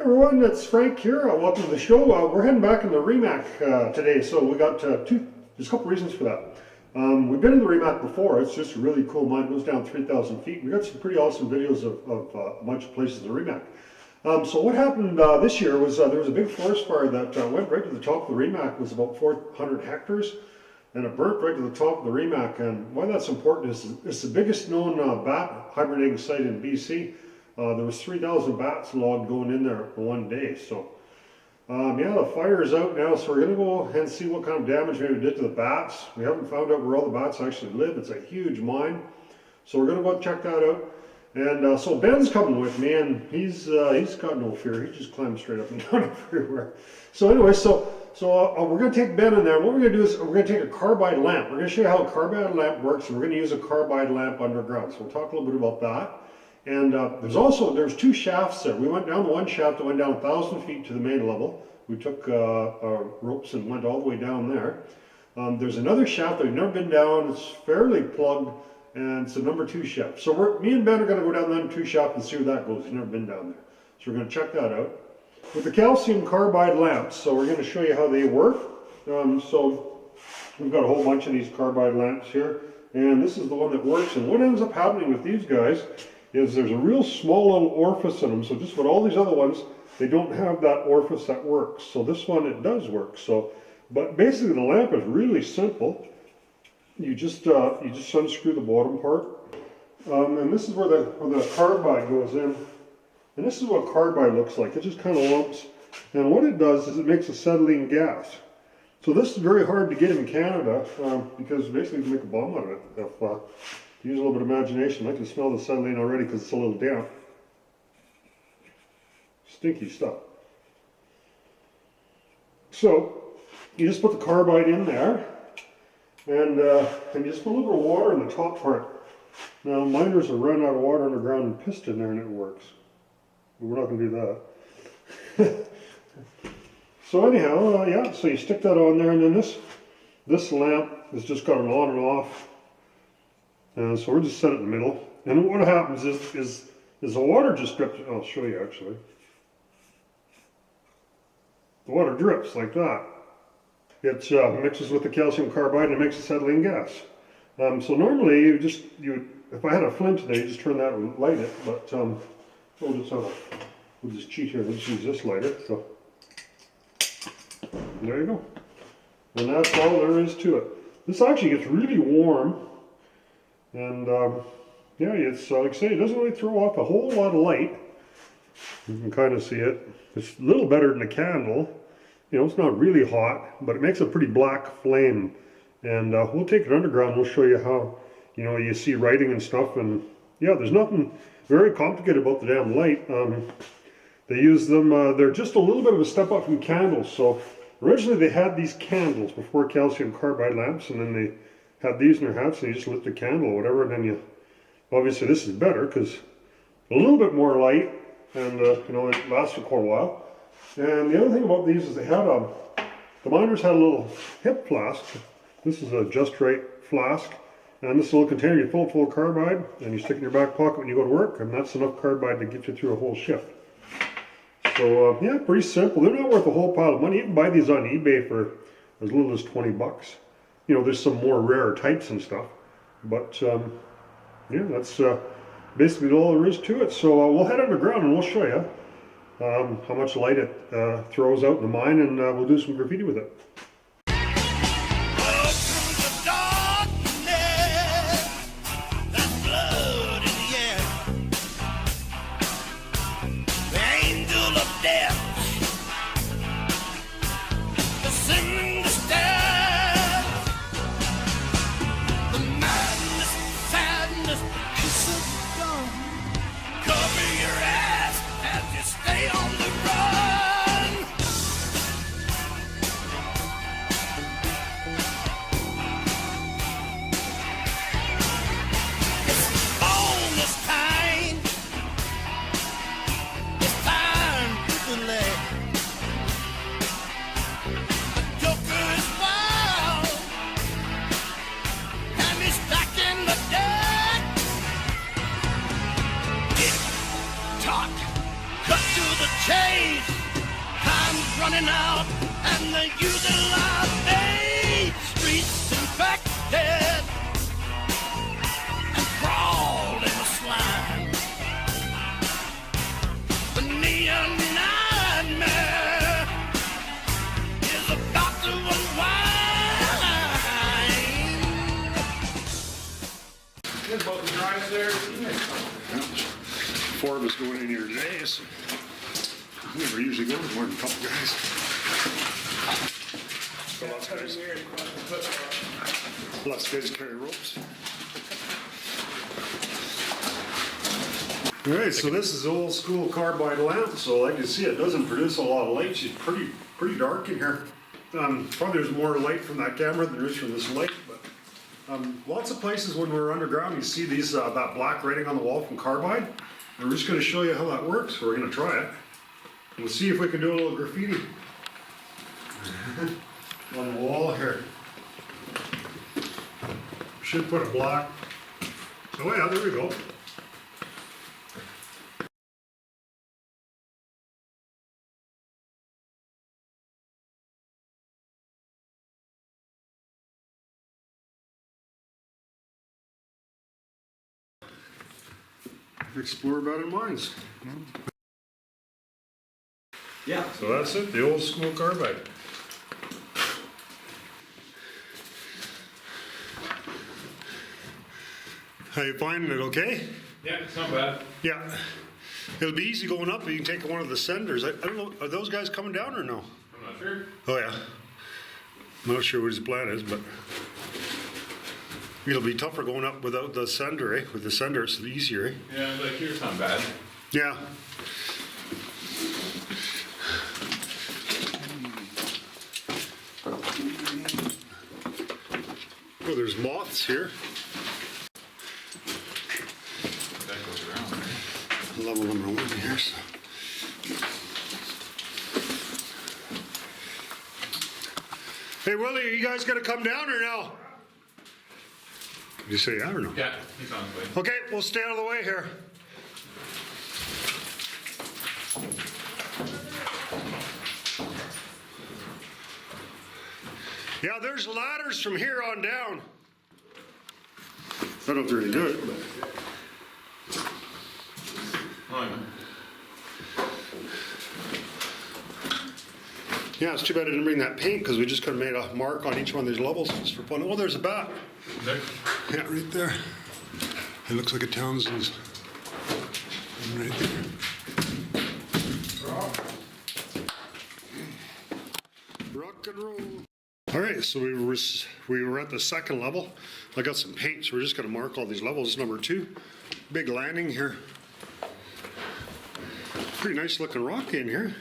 Everyone, it's Frank here. Welcome to the show. We're heading back into Remac today, so we got there's a couple reasons for that. We've been in the Remac before. It's just a really cool mine. It goes down 3,000 feet. We got some pretty awesome videos of a bunch of places in the Remac. So what happened this year was there was a big forest fire that went right to the top of the Remac. It was about 400 hectares, and it burnt right to the top of the Remac. And why that's important is it's the biggest known bat hibernating site in BC. There was 3,000 bats logged going in there for one day. So yeah, the fire is out now, so we're going to go and see what kind of damage maybe it did to the bats. We haven't found out where all the bats actually live. It's a huge mine, so we're going to go check that out. And so Ben's coming with me, and he's got no fear. He just climbs straight up and down everywhere. So anyway, so we're going to take Ben in there. What we're going to do is we're going to take a carbide lamp. We're going to show you how a carbide lamp works, and we're going to use a carbide lamp underground. So we'll talk a little bit about that. And there's two shafts there. We went down one shaft that went down 1,000 feet to the main level. We took ropes and went all the way down there. There's another shaft that we've never been down. It's fairly plugged, and it's a number 2 shaft. So me and Ben are going to go down the number 2 shaft and see where that goes. We've never been down there. So we're going to check that out. With the calcium carbide lamps, so we're going to show you how they work. So we've got a whole bunch of these carbide lamps here, and this is the one that works. And what ends up happening with these guys is there's a real small little orifice in them. So just with all these other ones, they don't have that orifice that works. So this one, it does work. So, but basically the lamp is really simple. You just unscrew the bottom part. And this is where the carbide goes in. And this is what carbide looks like. It just kind of lumps. And what it does is it makes acetylene gas. So this is very hard to get in Canada because basically you can make a bomb out of it. If use a little bit of imagination. I can smell the acetylene already because it's a little damp. Stinky stuff. So you just put the carbide in there, and you just put a little bit of water in the top part. Now miners have run out of water underground and pissed in there, and it works. But we're not going to do that. So anyhow, yeah. So you stick that on there, and then this lamp has just got an on and off. And so we'll just set it in the middle. And what happens is the water just drips. I'll show you actually. The water drips like that. It mixes with the calcium carbide and it makes acetylene gas. So normally if I had a flint today, you just turn that and light it. But we'll just cheat here. Let's use this lighter. So there you go. And that's all there is to it. This actually gets really warm. And yeah, it's like I say, it doesn't really throw off a whole lot of light. You can kind of see it. It's a little better than a candle. You know, it's not really hot, but it makes a pretty black flame. And we'll take it underground. We'll show you how, you know, you see writing and stuff. And yeah, there's nothing very complicated about the damn light. They use them, they're just a little bit of a step up from candles. So originally they had these candles before calcium carbide lamps, and then they had these in their hats, and you just lit the candle or whatever, and then obviously this is better because a little bit more light, and you know, it lasts for quite a while. And the other thing about these is they had the miners had a little hip flask. This is a just right flask, and this little container you fill full of carbide, and you stick it in your back pocket when you go to work, and that's enough carbide to get you through a whole shift. So yeah, pretty simple. They're not worth a whole pile of money. You can buy these on eBay for as little as 20 bucks. You know, there's some more rare types and stuff, but yeah, that's basically all there is to it. So we'll head underground and we'll show you how much light it throws out in the mine, and we'll do some graffiti with it. Time's running out and the youth alive. Hey, streets infected and crawled in the slime. The neon nightmare is about to unwind. There's both the drives there. Four of us going in here today, so never usually go with more than a couple guys. So lots of guys carry ropes. All right, so this is old school carbide lamp. So like you see, it doesn't produce a lot of light. It's pretty dark in here. Probably there's more light from that camera than there is from this light, but lots of places when we're underground, you see these that black writing on the wall from Carbide. And we're just going to show you how that works. We're going to try it. We'll see if we can do a little graffiti on the wall here. Should put a black. Oh yeah, there we go. Explore better minds. Yeah. So that's it, the old school Carbide. How you finding it, okay? Yeah, it's not bad. Yeah. It'll be easy going up, but you can take one of the senders. I don't know, are those guys coming down or no? I'm not sure. Oh yeah. I'm not sure what his plan is, but it'll be tougher going up without the sender, eh? With the sender, it's easier, eh? Yeah, like here's not bad. Yeah. Oh, there's moths here. That goes around, right? Level number 1 here. So. Hey Willie, are you guys gonna come down or no? Did you say yeah or no? Yeah, he's on his way. Okay, we'll stay out of the way here. Yeah, there's ladders from here on down. I don't know if they're any good, but. Oh, yeah. Yeah, it's too bad I didn't bring that paint because we just could have made a mark on each one of these levels just for fun. Oh, there's a bat. There. Yeah, right there. It looks like a Townsend's. Right there. Rock and roll. All right, so we were at the second level. I got some paint, so we're just going to mark all these levels. Number 2, big landing here. Pretty nice looking rock in here.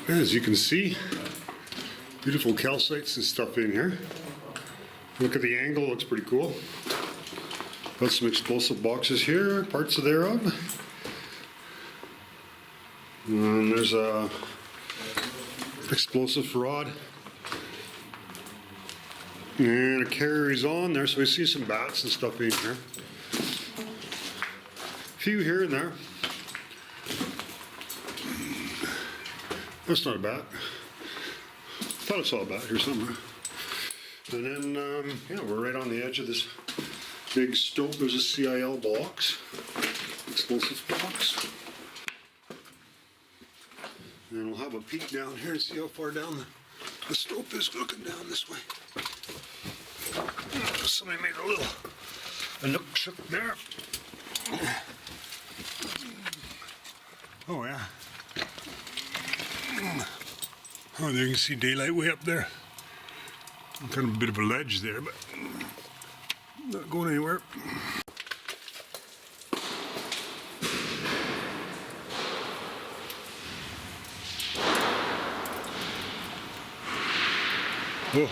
As you can see, beautiful calcites and stuff in here. Look at the angle, looks pretty cool. Got some explosive boxes here, parts of thereof. And there's a explosive rod. And it carries on there, so we see some bats and stuff in here. A few here and there. That's not a bat. Thought I saw a bat here somewhere. And then, yeah, we're right on the edge of this big stope. There's a CIL box, explosive box. And we'll have a peek down here and see how far down the stope is looking down this way. Somebody made a nook shook there. Oh yeah. Oh, there you can see daylight way up there. Kind of a bit of a ledge there, but not going anywhere. Oh.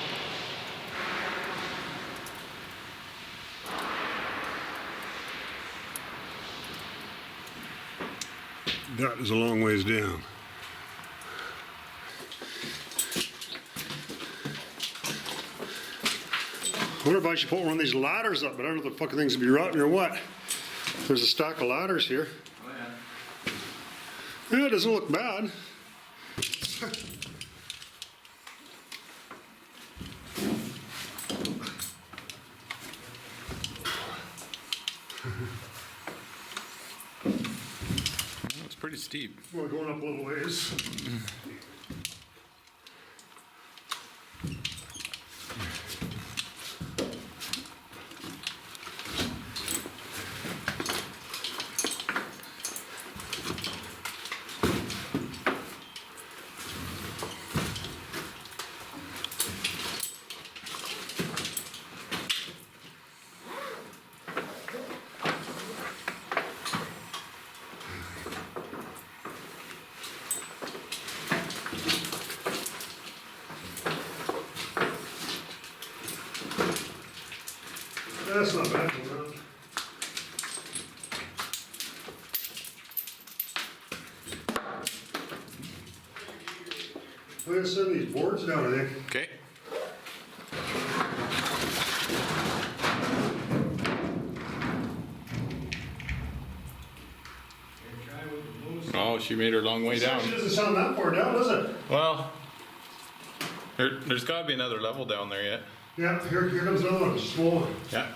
That is a long ways down. I wonder if I should put one of these ladders up, but I don't know if the fucking things would be rotten or what. There's a stack of ladders here. Oh, yeah. Yeah, it doesn't look bad. It's pretty steep. We're going up a little ways. That's not bad. We're gonna send these boards down, I think. Okay. Oh, she made her long way It down. doesn't sound that far down, does it? Well, there's got to be another level down there yet. Yeah, here comes another one, a small one. Yeah.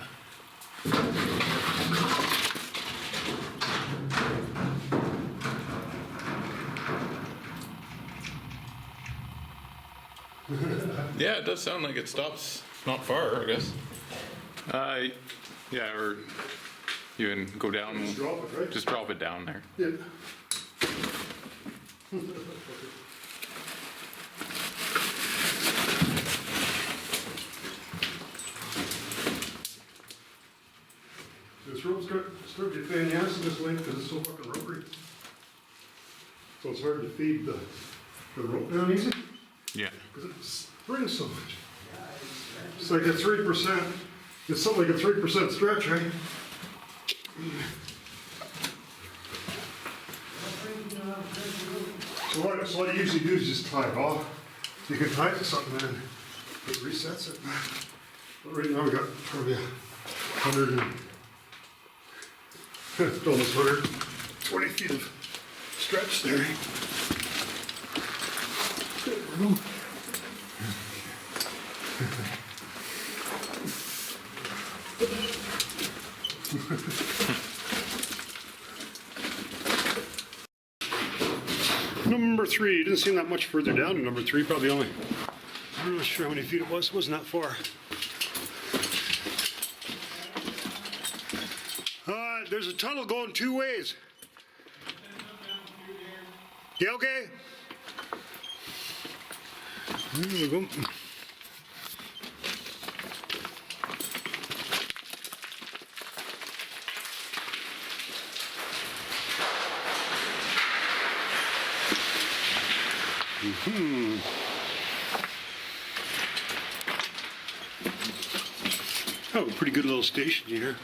Yeah, it does sound like it stops not far, I guess. Yeah, or you can go down. Just drop it, right? Just drop it down there. Yeah. This rope's got starting to fan ass in this length because it's so fucking rubbery. So it's hard to feed the rope down easy Yeah. because it springs so much. It's like a 3%. It's something like a 3% stretch, right? So what I usually do is just tie it off. You can tie it to something and then it resets it. But right now we got probably 100 and almost 120 feet of stretch there. Number 3, didn't seem that much further down to number 3, probably only, I'm not sure how many feet it was, wasn't that far. There's a tunnel going 2 ways. Yeah, okay. There we go. Oh, pretty good little station here.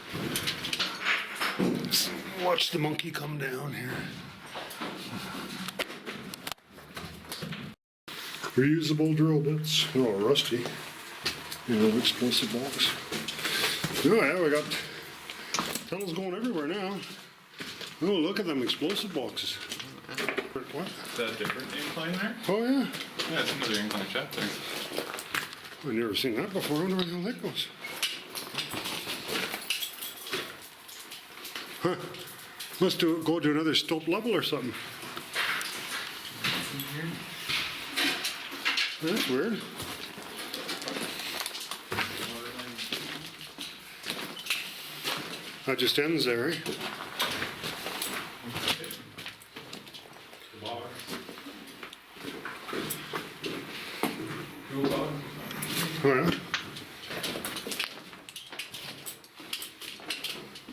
Let's watch the monkey come down here. Reusable drill bits. They're all rusty. You know, explosive box. Oh yeah, we got tunnels going everywhere now. Oh, look at them explosive boxes. What? Is that a different incline there? Oh yeah. Yeah, it's another incline shaft there. I've never seen that before. I wonder where the hell that goes. Huh. Must go to another stope level or something. That's weird. That just ends there, eh? Oh yeah.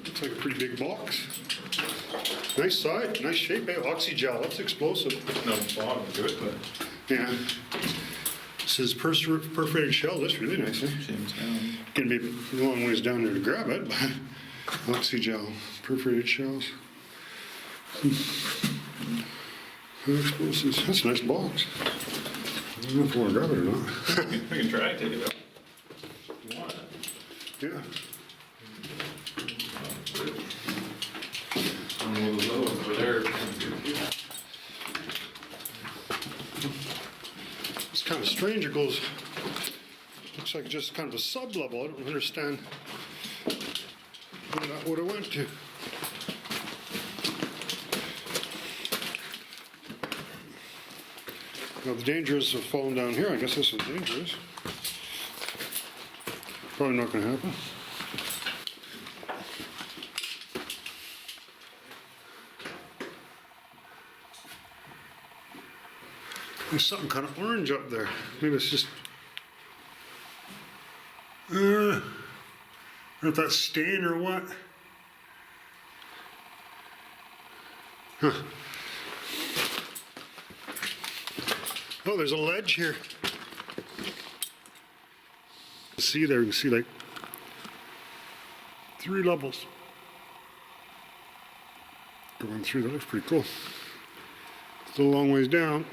Looks like a pretty big box. Nice side, nice shape, eh? Oxygel, that's explosive. No bottom to it, but Yeah. It says perforated shell, that's really nice, eh? seems down. Gonna be a long ways down there to grab it, but oxygel, perforated shells. Explosives, that's a nice box. I don't know if I want to grab it or not. We can try to take it out. You want it? Yeah. One of those little ones over there. kind of strange. It goes, looks like just kind of a sub-level. I don't understand what I went to. Now the danger is of falling down here. I guess this is dangerous. Probably not going to happen. There's something kind of orange up there. Maybe it's just... I don't know if that's stain or what. Huh. Oh, there's a ledge here. See there, you can see like 3 levels going through. That looks pretty cool. Still a long ways down.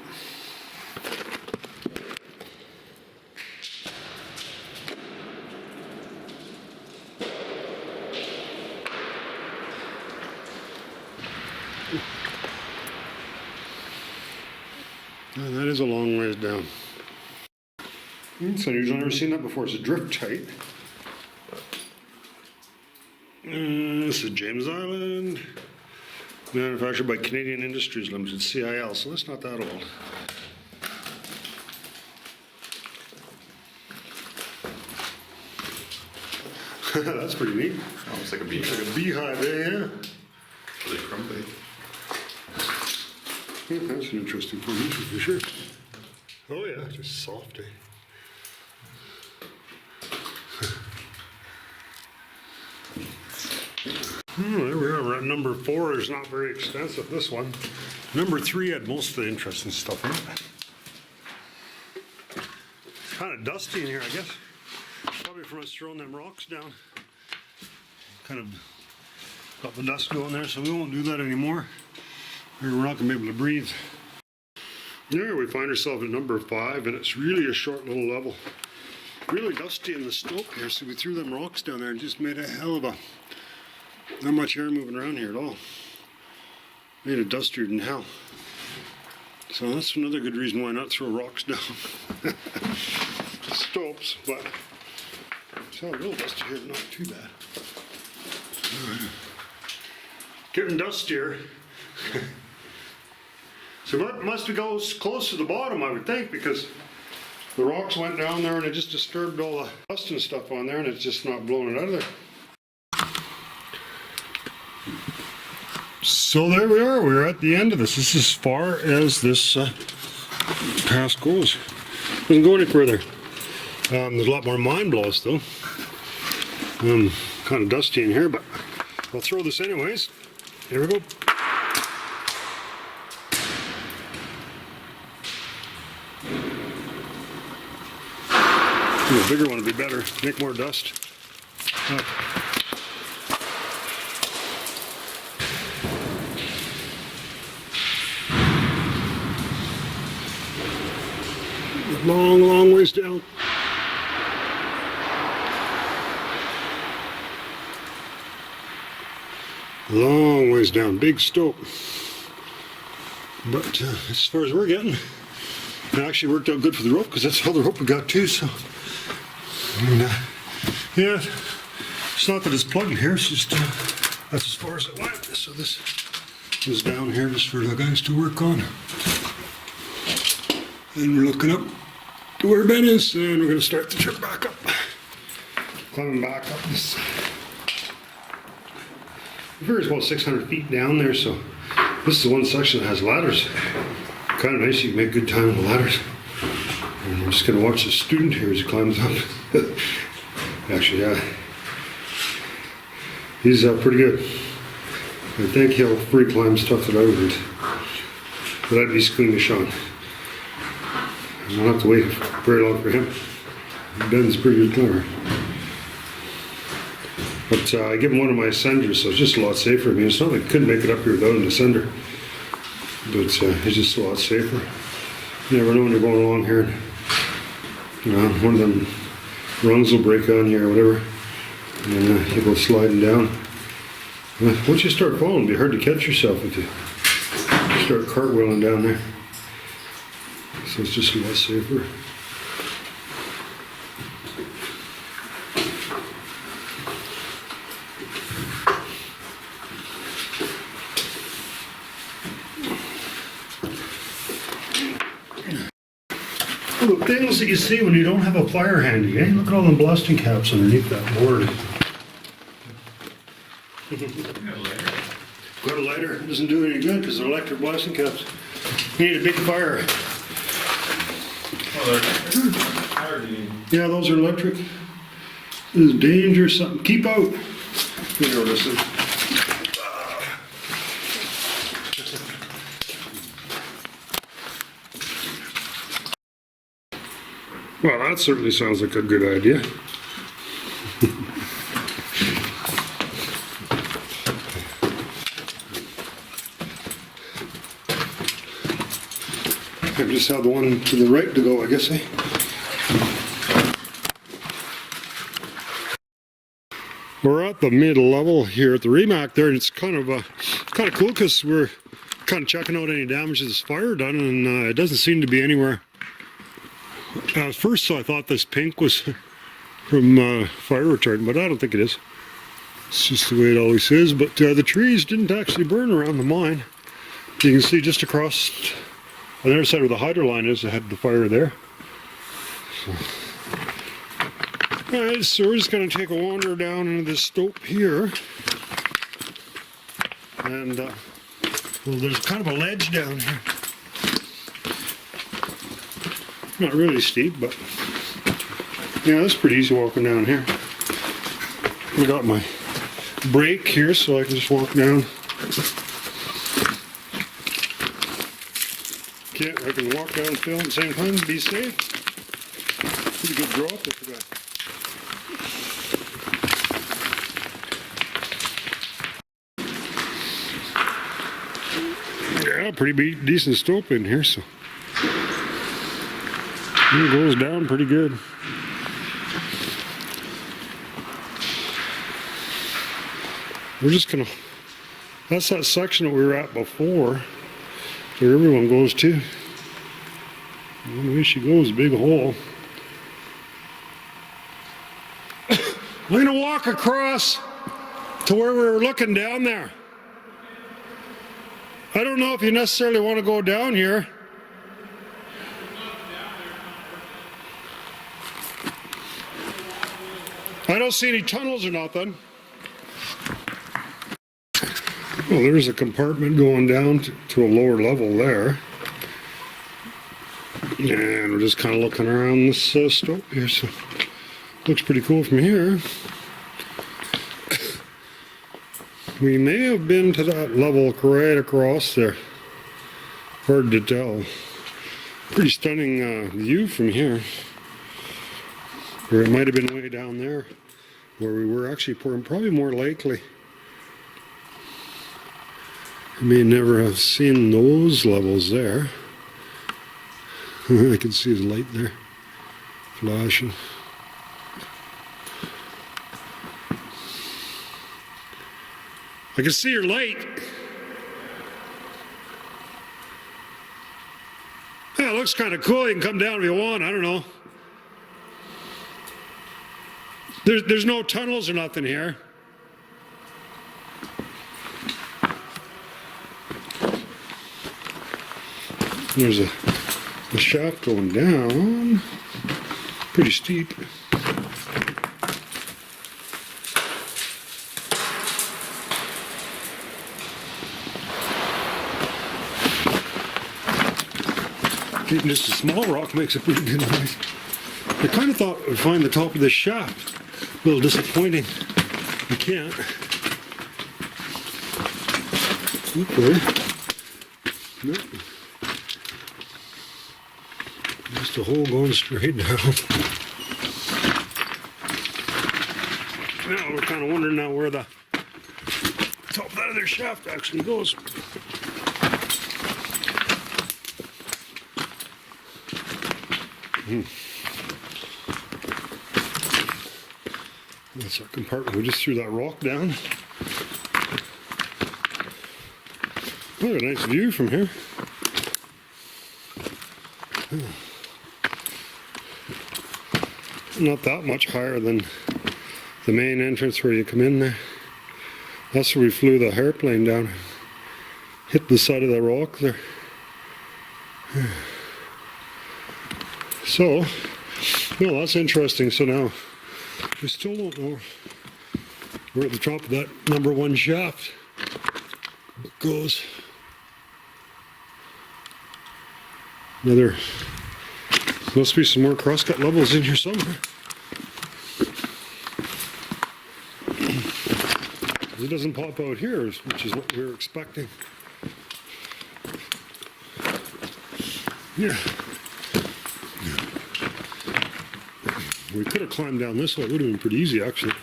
And that is a long ways down. It's unusual. I've never seen that before. It's a drift height. This is James Island. Manufactured by Canadian Industries Limited, CIL, so that's not that old. That's pretty neat. Almost like a bee. Looks like a beehive there, yeah. Really crumbly. Yeah, that's an interesting formation for sure. Oh yeah, just soft, eh? There we are. We're at number 4. Is not very expensive, this one. Number 3 had most of the interesting stuff in it. Kind of dusty in here, I guess. Probably from us throwing them rocks down. Kind of got the dust going there, so we won't do that anymore. We're not going to be able to breathe. There we find ourselves at number 5, and it's really a short little level. Really dusty in the slope here, so we threw them rocks down there and just made a hell of a... Not much air moving around here at all. Made it dustier than hell. So that's another good reason why not throw rocks down. Slopes, but it's all real dusty here, not too bad. Getting dustier. So that must have goes close to the bottom, I would think, because the rocks went down there and it just disturbed all the dust and stuff on there, and it's just not blowing it out of there. So there we are. We're at the end of this. This is as far as this pass goes. Doesn't go any further. There's a lot more mine blows though. Kind of dusty in here, but I'll throw this anyways. Here we go. A bigger one would be better. Make more dust. Long, long ways down. Long ways down. Big stope. But as far as we're getting, it actually worked out good for the rope, because that's all the rope we got too. So, and, yeah, it's not that it's plugged here. It's just that's as far as it went. So this is down here just for the guys to work on. And we're looking up to where Ben is, and we're going to start the trip back up. Climbing back up this. I figure it's about 600 feet down there, so this is the one section that has ladders. Kind of nice, you can make good time on the ladders. And I'm just going to watch the student here as he climbs up. Actually, yeah. He's pretty good. I think he'll free climb stuff that I would. But I'd be squeamish on. I don't have to wait very long for him. Ben's pretty good climber. But I give him one of my ascenders, so it's just a lot safer. I mean, it's not like I couldn't make it up here without an ascender. But it's just a lot safer. You never know when you're going along here. And, you know, one of them rungs will break on you or whatever. And you go sliding down. Once you start falling, it'll be hard to catch yourself if you start cartwheeling down there. So it's just less safer. Well, the things that you see when you don't have a fire handy, eh? Look at all the blasting caps underneath that board. Got a lighter. Doesn't do any good because they're electric blasting caps. You need a big fire. Yeah, those are electric. This is dangerous. Something. Keep out. You know, listen. Well, that certainly sounds like a good idea. I just have the one to the right to go, I guess, eh? We're at the mid-level here at the Remac there, and it's kind of cool because we're kind of checking out any damage this fire done, and it doesn't seem to be anywhere. At first, I thought this pink was from fire retardant, but I don't think it is. It's just the way it always is. But the trees didn't actually burn around the mine. You can see just across on the other side where the hydro line is, I had the fire there. Alright, so we're just going to take a wander down into this stope here. And, well, there's kind of a ledge down here. Not really steep, but yeah, it's pretty easy walking down here. I got my brake here so I can just walk down. I can walk down the hill at the same time and be safe. Pretty good drop if I got. Yeah, pretty decent stope in here, so it goes down pretty good. We're just gonna, that's that section that we were at before, where everyone goes to. And the way she goes, big hole. I'm gonna walk across to where we were looking down there. I don't know if you necessarily want to go down here. I don't see any tunnels or nothing. Well, there's a compartment going down to a lower level there. And we're just kind of looking around this stope here, so looks pretty cool from here. We may have been to that level right across there. Hard to tell. Pretty stunning view from here. Or it might have been way down there where we were actually probably more likely. I may never have seen those levels there. I can see the light there flashing. I can see your light. Yeah, it looks kind of cool. You can come down if you want. I don't know. There's no tunnels or nothing here. There's a shaft going down. Pretty steep. Even just a small rock makes a pretty good noise. I kind of thought I'd find the top of this shaft. A little disappointing. I can't. Okay. Nope. Just a hole going straight down. Now we're kind of wondering now where the top of that other shaft actually goes. That's our compartment. We just threw that rock down. Oh, a nice view from here. Not that much higher than the main entrance where you come in there. That's where we flew the airplane down. Hit the side of the rock there. So, well, that's interesting. So now, we still don't know where the top of that number 1 shaft goes. Another, must be some more crosscut levels in here somewhere. It doesn't pop out here, which is what we were expecting. Yeah. We could have climbed down this way. It would have been pretty easy, actually.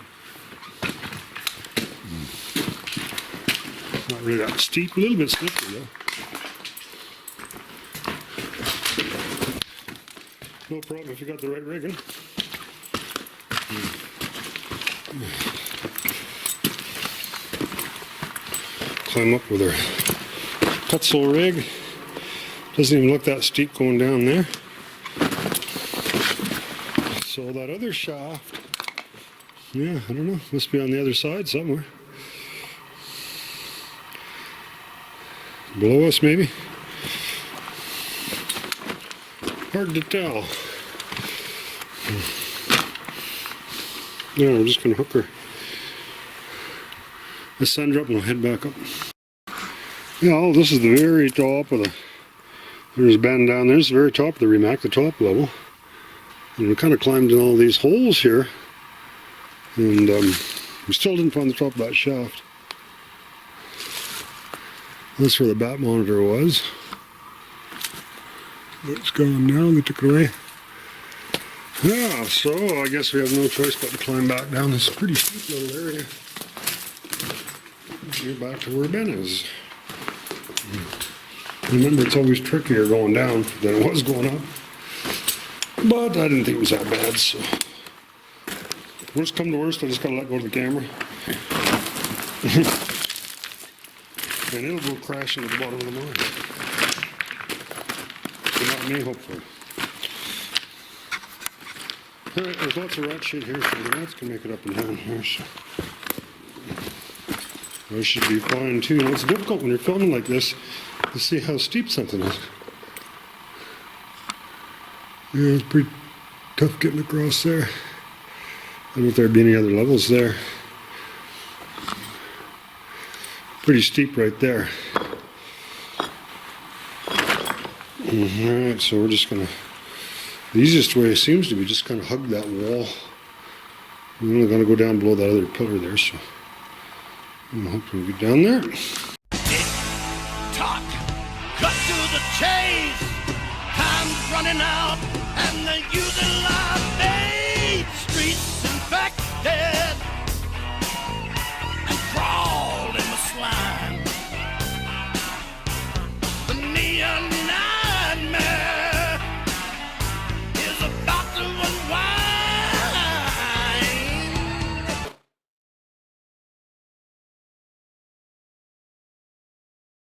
Not really that steep. A little bit slippery, though. No problem if you got the right rigging. Climb up with our Petzl rig. Doesn't even look that steep going down there. So that other shaft, yeah, I don't know, must be on the other side somewhere. Below us, maybe? Hard to tell. Yeah, we're just going to hook the sun drop and we'll head back up. Yeah, oh, this is the very top of the, there's a bend down there, this is the very top of the Remac, the top level. And we kind of climbed in all these holes here, and we still didn't find the top of that shaft. That's where the bat monitor was. It's gone now, they took it away. Yeah, so I guess we have no choice but to climb back down this pretty steep little area. Get back to where Ben is. Remember, it's always trickier going down than it was going up. But I didn't think it was that bad, so. Worst come to worst, I just gotta let go of the camera. And it'll go crashing at the bottom of the mine. But not me, hopefully. Alright, there's lots of rat shit here, so the rats can make it up and down here, so. I should be fine too. Now, it's difficult when you're filming like this to see how steep something is. Yeah, it's pretty tough getting across there. I don't know if there'd be any other levels there. Pretty steep right there. Alright, so we're just gonna, the easiest way seems to be just kind of hug that wall. We're only gonna go down below that other pillar there, so I'm hoping we get down there. Talk, cut to the chase. Time's running out, and they're using live.